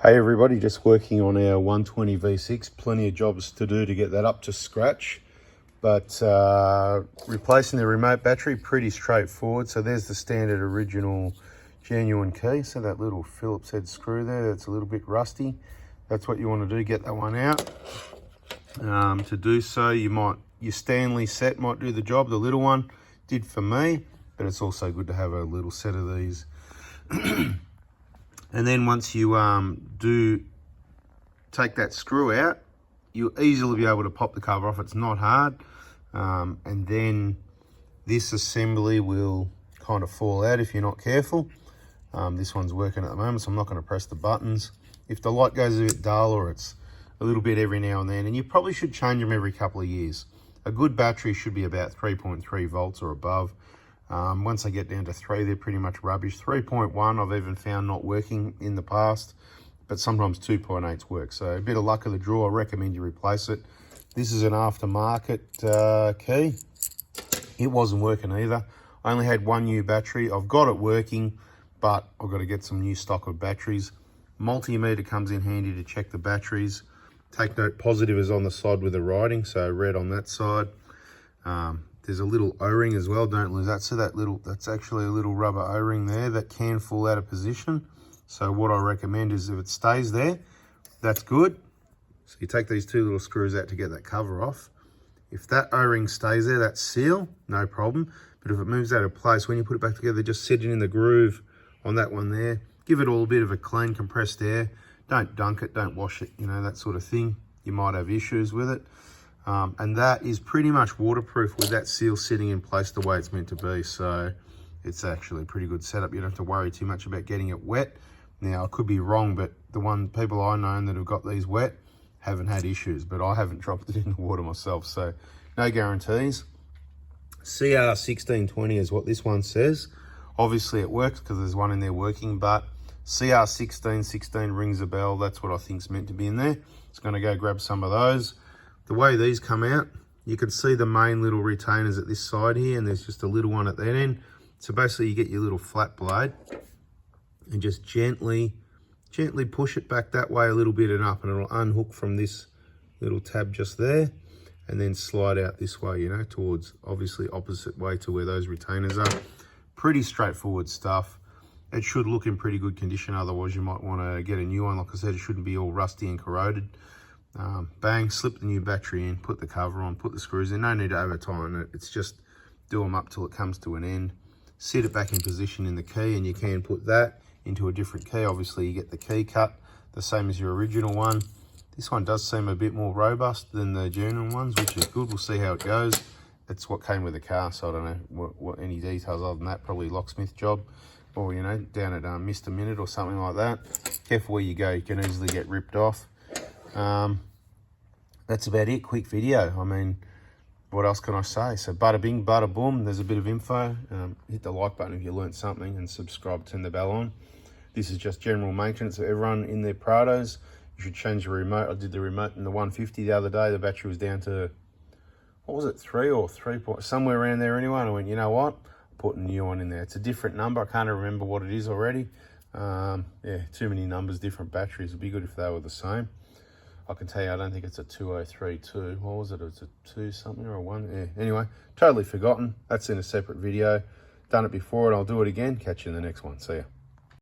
Hey everybody, just working on our 120 V6. Plenty of jobs to do to get that up to scratch. But replacing the remote battery, pretty straightforward. So there's the standard original genuine key. So that little Phillips head screw there, that's a little bit rusty. That's what you want to do, get that one out. To do so, your Stanley set might do the job. The little one did for me, but it's also good to have a little set of these. And then once you do take that screw out, you'll easily be able to pop the cover off. It's not hard. And then this assembly will kind of fall out if you're not careful. This one's working at the moment, so I'm not going to press the buttons. If the light goes a bit dull or it's a little bit every now and then, and you probably should change them every couple of years. A good battery should be about 3.3 volts or above. Once they get down to 3, they're pretty much rubbish. 3.1 I've even found not working in the past, but sometimes 2.8s work. So a bit of luck of the draw, I recommend you replace it. This is an aftermarket key. It wasn't working either. I only had one new battery. I've got it working, but I've got to get some new stock of batteries. Multimeter comes in handy to check the batteries. Take note, positive is on the side with the writing, so red on that side. There's a little O-ring as well, don't lose that. So that's actually a little rubber O-ring there that can fall out of position. So what I recommend is if it stays there, that's good. So you take these two little screws out to get that cover off. If that O-ring stays there, that's seal, no problem. But if it moves out of place, when you put it back together, just sit it in the groove on that one there. Give it all a bit of a clean, compressed air. Don't dunk it, don't wash it, you know, that sort of thing. You might have issues with it. And that is pretty much waterproof with that seal sitting in place the way it's meant to be. So it's actually a pretty good setup. You don't have to worry too much about getting it wet. Now, I could be wrong, but the people I know that have got these wet haven't had issues, but I haven't dropped it in the water myself, so no guarantees. CR1620 is what this one says. Obviously it works because there's one in there working, but CR1616 rings a bell. That's what I think's meant to be in there. It's going to go grab some of those. The way these come out, you can see the main little retainers at this side here, and there's just a little one at that end. So basically you get your little flat blade and just gently push it back that way a little bit and up, and it'll unhook from this little tab just there and then slide out this way, you know, towards obviously opposite way to where those retainers are. Pretty straightforward stuff. It should look in pretty good condition, otherwise you might want to get a new one. Like I said, it shouldn't be all rusty and corroded. Bang, slip the new battery in, put the cover on, put the screws in. No need to over tighten it. It's just do them up till it comes to an end. Sit it back in position in the key, and you can put that into a different key. Obviously, you get the key cut, the same as your original one. This one does seem a bit more robust than the genuine ones, which is good. We'll see how it goes. That's what came with the car, so I don't know what any details other than that. Probably locksmith job, or, you know, down at Mr. Minute or something like that. Careful where you go, you can easily get ripped off. That's about it. Quick video. I mean, what else can I say? So bada bing, bada boom. There's a bit of info. Hit the like button if you learned something, and subscribe, turn the bell on. This is just general maintenance of everyone in their Prados. You should change the remote. I did the remote in the 150 the other day. The battery was down to, what was it, 3 or 3 point, somewhere around there anyway. And I went, you know what? Put a new one in there. It's a different number. I can't remember what it is already. Yeah, too many numbers, different batteries. It'd be good if they were the same. I can tell you, I don't think it's a 2032. What was it? It's a 2 something or a 1. Yeah, anyway, totally forgotten. That's in a separate video. Done it before and I'll do it again. Catch you in the next one. See ya.